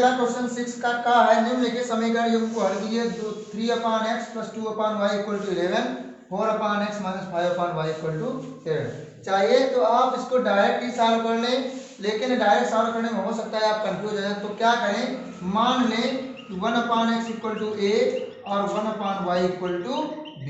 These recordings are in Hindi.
अगला क्वेश्चन 6 का है निम्नलिखित समीकरण युग्म को हल कीजिए। 3/x + 2/y = 11, 4/x - 5/y = 8 चाहिए। तो आप इसको डायरेक्ट ही सॉल्व कर लें, लेकिन डायरेक्ट सॉल्व करने में हो सकता है आप कंफ्यूज हो जाए। तो क्या करें, मान लें कि 1/x = a और 1/y = b,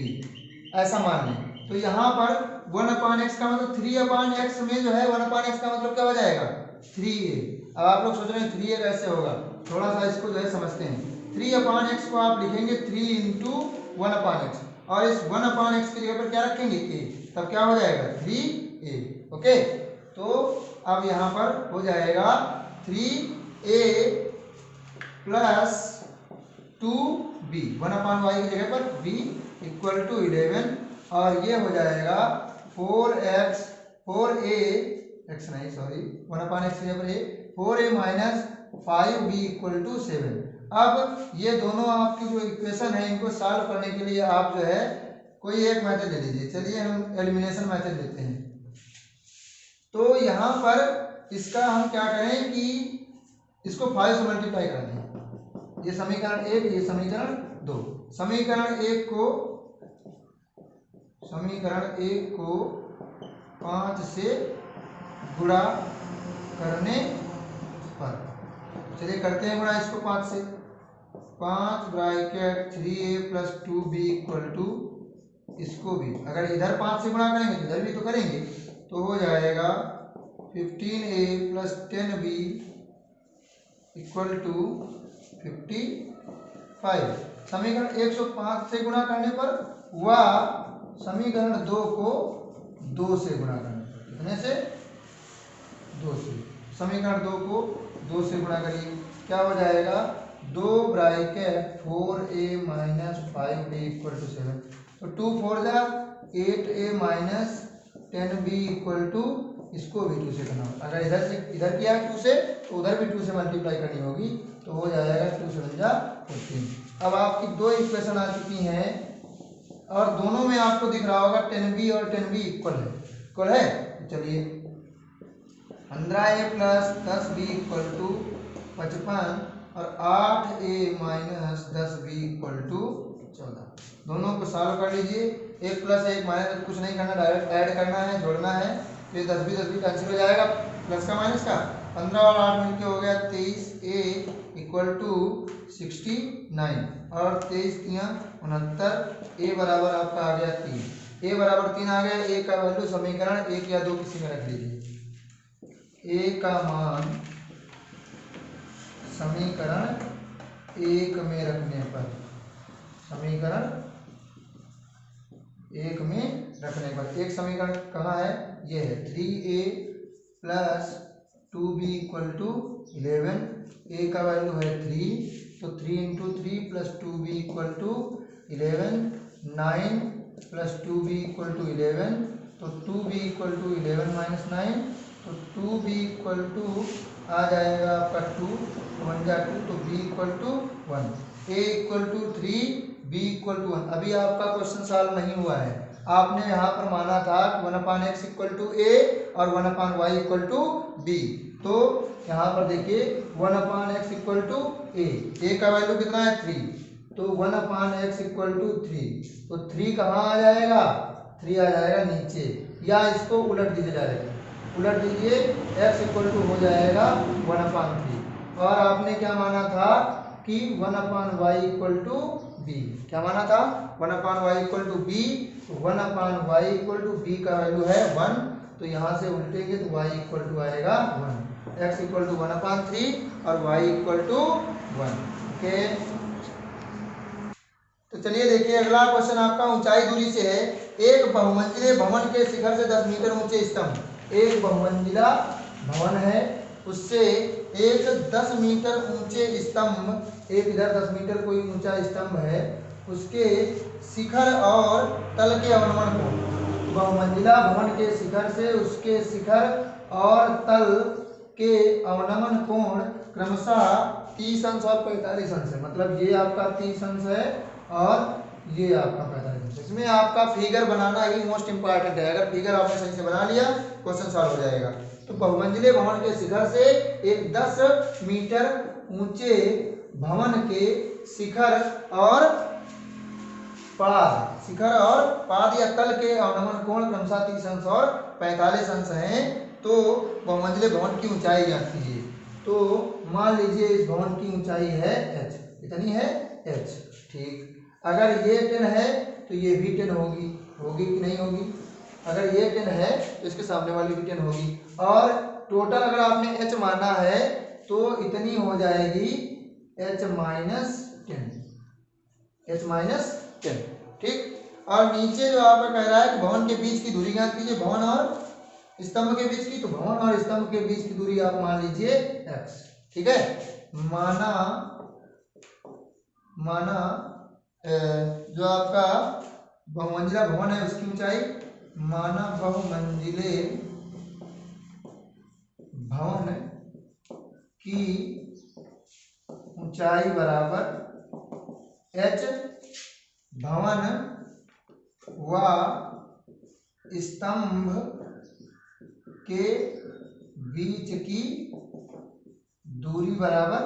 ऐसा मान लें। तो यहाँ पर 1/x का मतलब 3/x में जो है 1/x का मतलब क्या हो जाएगा 3a। अब आप लोग सोच रहे हैं 3a कैसे होगा, थोड़ा सा इसको जो है समझते हैं। 3/x को आप लिखेंगे 3 × 1/x और इस 1/x की जगह पर क्या रखेंगे a, तब क्या हो जाएगा 3a। ओके, तो अब यहाँ पर हो जाएगा 3a + 2b, 1/y की जगह पर b = 11 और ये हो जाएगा 4a 1/x की जगह पर 4a - 5b = 7। अब ये दोनों आपकी जो इक्वेशन है इनको सॉल्व करने के लिए आप जो है कोई एक मेथड ले लीजिए। चलिए हम एलिमिनेशन मेथड लेते हैं। तो यहाँ पर इसका हम क्या करें कि इसको 5 से मल्टीप्लाई कर दें। ये समीकरण 1, ये समीकरण 2। समीकरण 1 को 5 से गुणा करने पर, चलिए करते हैं गुणा इसको 5 से। 5 ब्रैकेट 3a + 2b = इसको भी अगर इधर 5 से गुणा करेंगे तो इधर भी तो करेंगे, तो हो जाएगा 15a + 10b = 55। समीकरण 1 को 5 से गुणा करने पर व समीकरण 2 को 2 से गुणा करने पर, कितने से 2 से। समीकरण 2 को 2 से गुणा करिए, क्या हो जाएगा 2 ब्रैकेट 4a - 5b = 7। तो 2 4 जा 8a - 10b = इसको भी 2 से करना होगा। अगर इधर किया है 2 से तो उधर भी 2 से मल्टीप्लाई करनी होगी, तो हो जाएगा 2 7 जा 14। अब आपकी दो इक्वेशन आ चुकी हैं और दोनों में आपको दिख रहा होगा 10b और 10b इक्वल है। तो चलिए 15a + 10b = 55 और 8a - 10b = 14। दोनों को सॉल्व कर लीजिए। 1 + 1 माइनस कुछ नहीं करना, डायरेक्ट ऐड करना है, जोड़ना है। तो ये 10b कैंसिल हो जाएगा, प्लस का माइनस का। 15 और 8 मिलके हो गया 23a = 69 और 23 × 69, a बराबर आपका आ गया 3। a बराबर 3 आ गया। a का वैल्यू समीकरण 1 या 2 किसी में रख लीजिए। a का मान समीकरण 1 में रखने पर, समीकरण 1 में रखने पर एक समीकरण कहाँ है, ये है 3a + 2b = 11। a का वैल्यू है 3, तो 3 × 3 + 2b = 11, 9 + 2b = 11, तो 2b = 11 - 9, तो 2b = आ जाएगा आपका 2, 1 जा 2, तो b = 1। a = 3, b = 1। अभी आपका क्वेश्चन सॉल्व नहीं हुआ है। आपने यहाँ पर माना था कि 1/x = a और 1/y = b। तो यहाँ पर देखिए 1/x = a का वैल्यू कितना है 3, तो 1/x = 3, तो 3 कहाँ आ जाएगा, 3 आ जाएगा नीचे, या इसको उलट दीजिए, डायरेक्ट उलट दीजिए, x = हो जाएगा 1/3। और आपने क्या माना था कि 1/y = b, क्या माना था 1/y = b, तो 1/y = b का वैल्यू है 1, तो यहाँ से उल्टेंगे तो y = आएगा 1, x = 1/3 और y = 1। ओके, तो चलिए देखिए अगला क्वेश्चन आपका ऊंचाई दूरी से है। एक बहुमंजिले भवन के शिखर से 10 मीटर ऊंचे स्तंभ, एक बहुमंजिला भवन है, उससे एक 10 मीटर ऊंचे स्तंभ, एक इधर 10 मीटर कोई ऊंचा स्तंभ है, उसके शिखर और तल के अवनमन कोण, बहुमंजिला भवन के शिखर से उसके शिखर और तल के अवनमन कोण क्रमशः 30 अंश और 45 अंश है। मतलब ये आपका 30 अंश है और ये आपका 45 अंश। इसमें आपका फिगर बनाना ही मोस्ट इंपॉर्टेंट है। अगर फिगर आपने सही से बना लिया क्वेश्चन सॉल्व हो जाएगा। तो बहुमंजिले भवन के शिखर से एक 10 मीटर ऊंचे भवन के शिखर और पाद या तल के अवनमन कोण क्रमशः 30 अंश और 45 अंश हैं। तो बहुमंजिले भवन की ऊंचाई ज्ञात कीजिए। तो मान लीजिए इस भवन की ऊंचाई है h, कितनी है h, ठीक। अगर ये 10 है तो ये भी 10 होगी कि नहीं होगी? अगर ये 10 है तो इसके सामने वाली भी 10 होगी। और टोटल अगर आपने h माना है तो इतनी हो जाएगी h माइनस 10, ठीक। और नीचे जो आपका कह रहा है कि भवन के बीच की दूरी ज्ञात कीजिए, भवन और स्तंभ के बीच की। तो भवन और स्तंभ के बीच की दूरी आप मान लीजिए x, ठीक है। माना जो आपका बहुमंजिला भवन है उसकी ऊंचाई, माना बहुमंजिले भवन की ऊंचाई बराबर h भवन व स्तंभ के बीच की दूरी बराबर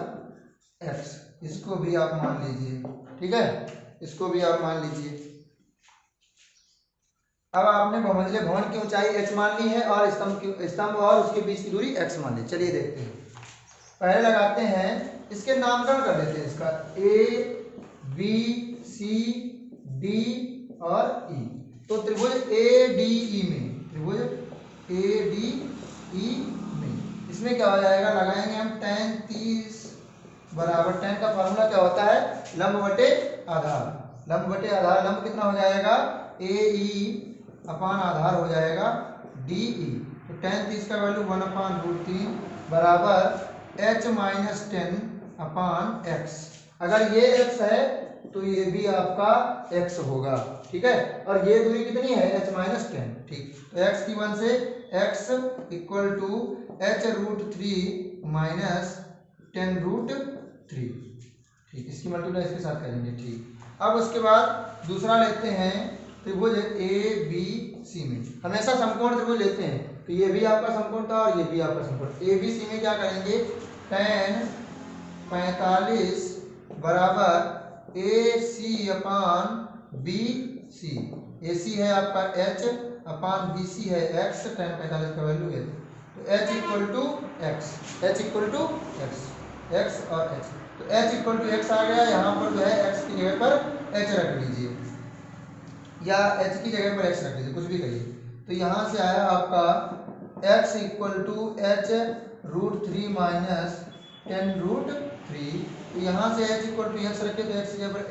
x। इसको भी आप मान लीजिए, ठीक है, इसको भी आप मान लीजिए। अब आपने बहुमंजिले भवन की ऊंचाई h मान ली है और स्तंभ और उसके बीच की दूरी x मान ली। चलिए देखते हैं। पहले लगाते हैं, इसके नामकरण कर देते हैं इसका A B C D और E। तो त्रिभुज ADE में इसमें क्या हो जाएगा, लगाएंगे हम tan 30 बराबर, tan का फार्मूला क्या होता है, लंब बटे आधार। लंब कितना हो जाएगा, AE अपान आधार हो जाएगा DE। तो tan 30 का वैल्यू 1/√3 बराबर h माइनस 10 अपान x। अगर ये x है तो ये भी आपका x होगा, ठीक है। और ये दूरी कितनी है, h माइनस 10, ठीक। तो x की 1 से x equal to h√3 minus 10√3, ठीक। इसकी मल्टीप्लाई इसके साथ करेंगे, ठीक। अब उसके बाद दूसरा लेते हैं त्रिभुज ABC में। हमेशा समकोण त्रिभुज लेते हैं, तो ये भी आपका समकोण था और ये भी आपका समकोण। ABC में क्या करेंगे, tan 45 बराबर AC अपान BC। AC है आपका h अपान BC है x, tan 45 का वैल्यू है। तो h इक्वल टू x और x। तो h इक्वल टू x आ गया। यहाँ पर जो है x की जगह पर h रख लीजिए, या h की जगह पर x रख लीजिए, कुछ भी करिए। तो यहाँ से आया आपका x equal to h√3 minus 10√3। तो यहाँ से h इक्वल टू x रखे तो x की जगह पर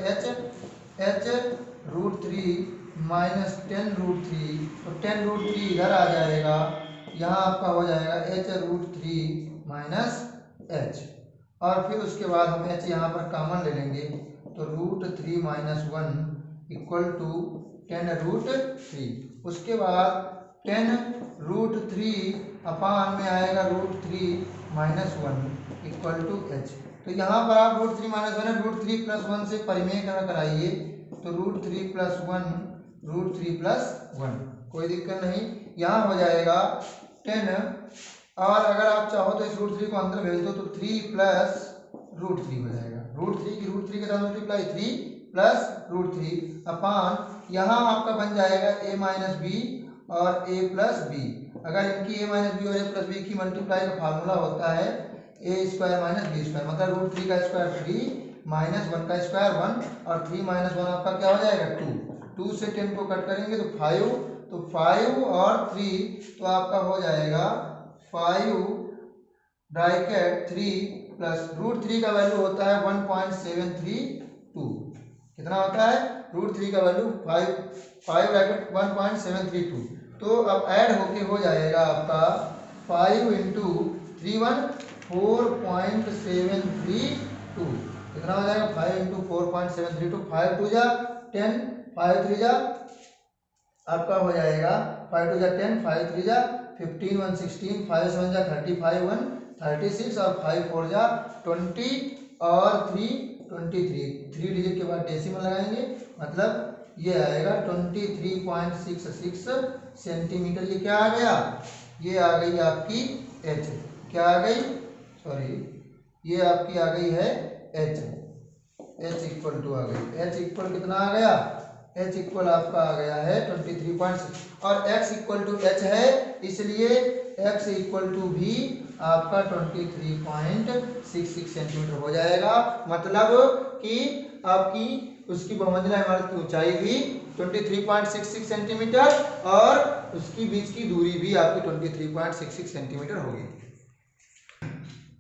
h√3 माइनस 10√3। तो 10√3 इधर आ जाएगा, यहाँ आपका हो जाएगा h√3 माइनस h। और फिर उसके बाद हम h यहाँ पर कॉमन ले लेंगे, तो √3 माइनस 1 इक्वल टू 10√3। उसके बाद 10√3 अपान में आएगा √3 माइनस 1 इक्वल टू h। तो यहाँ पर आप √3 माइनस 1 है, √3 प्लस 1 से परिमेय कराइए, तो √3 प्लस 1 कोई दिक्कत नहीं। यहाँ हो जाएगा 10, और अगर आप चाहो तो इस √3 को अंदर भेज दो, तो 3 प्लस √3 हो जाएगा। √3 के साथ मल्टीप्लाई 3 प्लस √3 अपान यहाँ आपका बन जाएगा a माइनस बी और a प्लस बी। अगर इनकी a माइनस बी और a प्लस बी की मल्टीप्लाई का फार्मूला होता है a² माइनस b², मतलब √3 का स्क्वायर 3 माइनस 1 का स्क्वायर 1 और 3 माइनस 1 आपका क्या हो जाएगा 2। 2 से 10 को कट करेंगे तो 5, तो 5 और 3 तो आपका हो जाएगा 5 ब्रैकेट 3 प्लस √3 का वैल्यू होता है 1.732। कितना होता है, √3 का वैल्यू 5 ब्रैकेट 1.732। तो अब ऐड होके हो जाएगा आपका 5 इंटू 3 1 4.732। कितना हो जाएगा, 5 इंटू 4.732, 5 2 जा 10, 5 3 जा आपका हो जाएगा 5 2 जा 10, 5 3 जा 15 1 16, 5 7 जा 35 1 36 और 5 4 जा 20 और 3 23। 3 डिजिट के बाद डेसिमल लगाएंगे मतलब ये आएगा 23.66 सेंटीमीटर। ये क्या आ गया, ये आ गई आपकी एच। क्या आ गई, सॉरी, ये आपकी आ गई है एच। एच इक्वल टू आ गई, एच इक्वल कितना आ गया, एच इक्वल आपका आ गया है 23.6 और एक्स इक्वल टू एच है, इसलिए एक्स इक्वल टू भी आपका 23.66 सेंटीमीटर हो जाएगा। मतलब कि आपकी उसकी बहुमंजिला इमारत की ऊंचाई भी 23.66 सेंटीमीटर और उसकी बीच की दूरी भी आपकी 23.66 सेंटीमीटर होगी।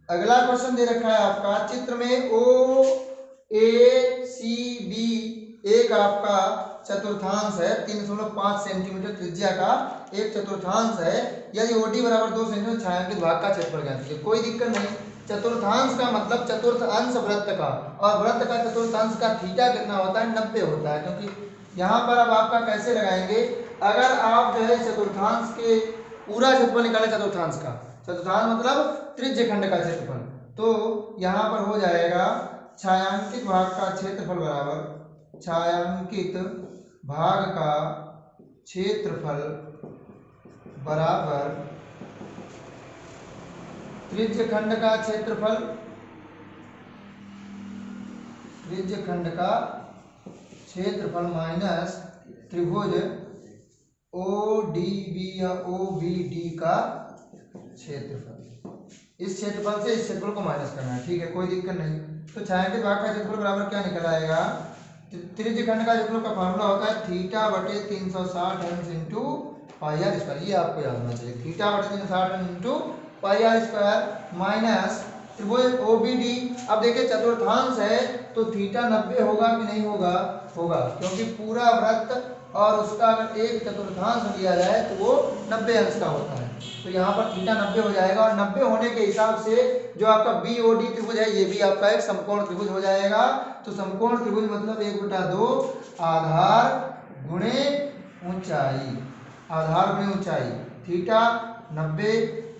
अगला क्वेश्चन दे रखा है आपका, चित्र में ओ ए सी बी एक आपका चतुर्थांश है, 3.5 सेंटीमीटर त्रिज्या का एक चतुर्थांश है। यदि ओडी बराबर 2 सेंटीमीटर छायांकित भाग का क्षेत्रफल ज्ञात कीजिए। कोई दिक्कत नहीं, चतुर्थांश का मतलब चतुर्थ अंश वृत्त का, और वृत्त का चतुर्थांश का थीटा कितना होता है, 90 होता है। क्योंकि यहाँ पर अब आपका कैसे लगाएंगे, अगर आप जो है चतुर्थांश के पूरा क्षेत्रफल निकालें, चतुर्थांश का, चतुर्थांश मतलब त्रिज्य खंड का क्षेत्रफल, तो यहाँ पर हो जाएगा छायांकित भाग का क्षेत्रफल बराबर छायांकित भाग का क्षेत्रफल बराबर त्रिज्य खंड का क्षेत्रफल, त्रिज्य खंड का क्षेत्रफल माइनस त्रिभुज ODB या OBD का क्षेत्रफल। इस क्षेत्रफल से इस क्षेत्रफल को माइनस करना है, ठीक है, कोई दिक्कत नहीं। तो छायांकित भाग का क्षेत्रफल बराबर क्या निकल आएगा, त्रिज्य खंड का क्षेत्रफल का फार्मूला होता है थीटा बटे 360 अंश इंटू पाई आर स्क्वायर। ये आपको याद होना चाहिए, थीटा बटे 360 अंश into pi r square minus त्रिभुज OBD। अब देखिए चतुर्थांश है तो थीटा 90 होगा कि नहीं होगा, होगा, क्योंकि पूरा वृत्त और उसका अगर एक चतुर्थांश लिया जाए तो वो 90 अंश का होता है। तो यहाँ पर थीटा 90 हो जाएगा, और 90 होने के हिसाब से जो आपका BOD त्रिभुज है ये भी आपका एक समकोण त्रिभुज हो जाएगा। तो समकोण त्रिभुज मतलब 1/2 आधार गुणे ऊंचाई, आधार गुणे ऊंचाई, थीटा 90,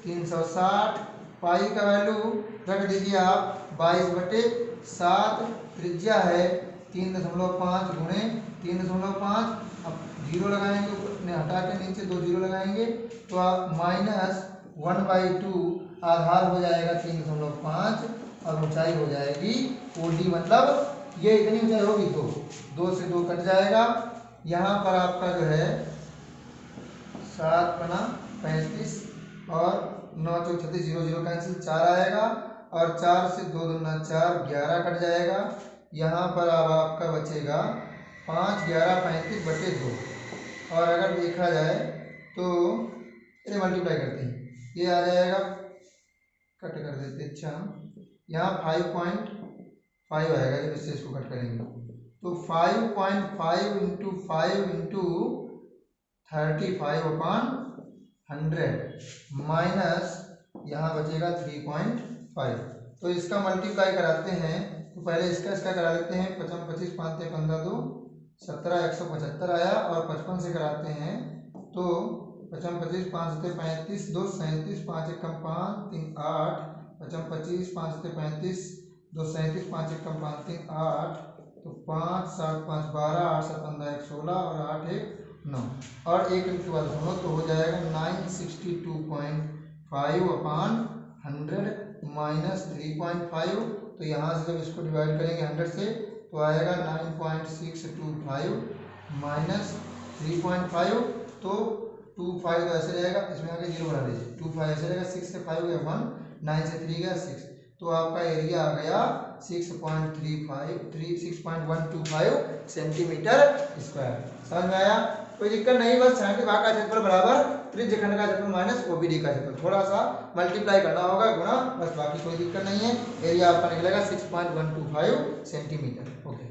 360, पाई का वैल्यू रख दीजिए आप 22/7, त्रिज्या है 3.5 गुणे 3.5, अब जीरो लगाएंगे, हटा के नीचे 2 जीरो लगाएंगे तो आप -1/2 आधार हो जाएगा 3.5 और ऊंचाई हो जाएगी OD, मतलब ये इतनी ऊंचाई होगी तो 2 से 2 कट जाएगा। यहाँ पर आपका जो है 7 बना 35 और 9 चौक 36, 0 0 कैंसिल, 4 आएगा और 4 से 2 दूना 4, 11 कट जाएगा। यहाँ पर अब आपका बचेगा 5 11 35/2, और अगर देखा जाए तो इसे मल्टीप्लाई करते हैं, ये आ जाएगा, कट कर देते, अच्छा यहाँ 5.5 आएगा जब इससे इसको कट करेंगे तो 5.5 इंटू 5 इंटू 35/100 माइनस यहाँ बचेगा 3.5। तो इसका मल्टीप्लाई कराते हैं तो पहले इसका करा लेते हैं, 55 25 5 15 2 17 175 आया, और 55 से कराते हैं तो 55 25 5 35 2 37 5 1 5 3 8, 55 25 5 35 2 37 5 1 5 3 8, तो 5 7 5 12 8 7 15 1 16 और 8 1 9, और 1 इंटू 12 तो हो जाएगा 962.5/100 माइनस 3.5। तो यहाँ से जब इसको डिवाइड करेंगे 100 से तो आएगा 9.625 माइनस 3.5, तो 25 तो ऐसे रहेगा, इसमें आगे जीरो बना दीजिए, 25 ऐसे रहेगा, 6 से 5 गया 1, 9 से 3 गया 6, तो आपका एरिया आ गया 6.125 सेंटीमीटर स्क्वायर। समझ में आया, कोई दिक्कत नहीं, बस छायांकित भाग का क्षेत्रफल बराबर त्रिज्य खंड का क्षेत्रफल माइनस OBD का क्षेत्रफल, थोड़ा सा मल्टीप्लाई करना होगा, गुणा, बस, बाकी कोई दिक्कत नहीं है। एरिया आपका निकलेगा 6.125 सेंटीमीटर। ओके।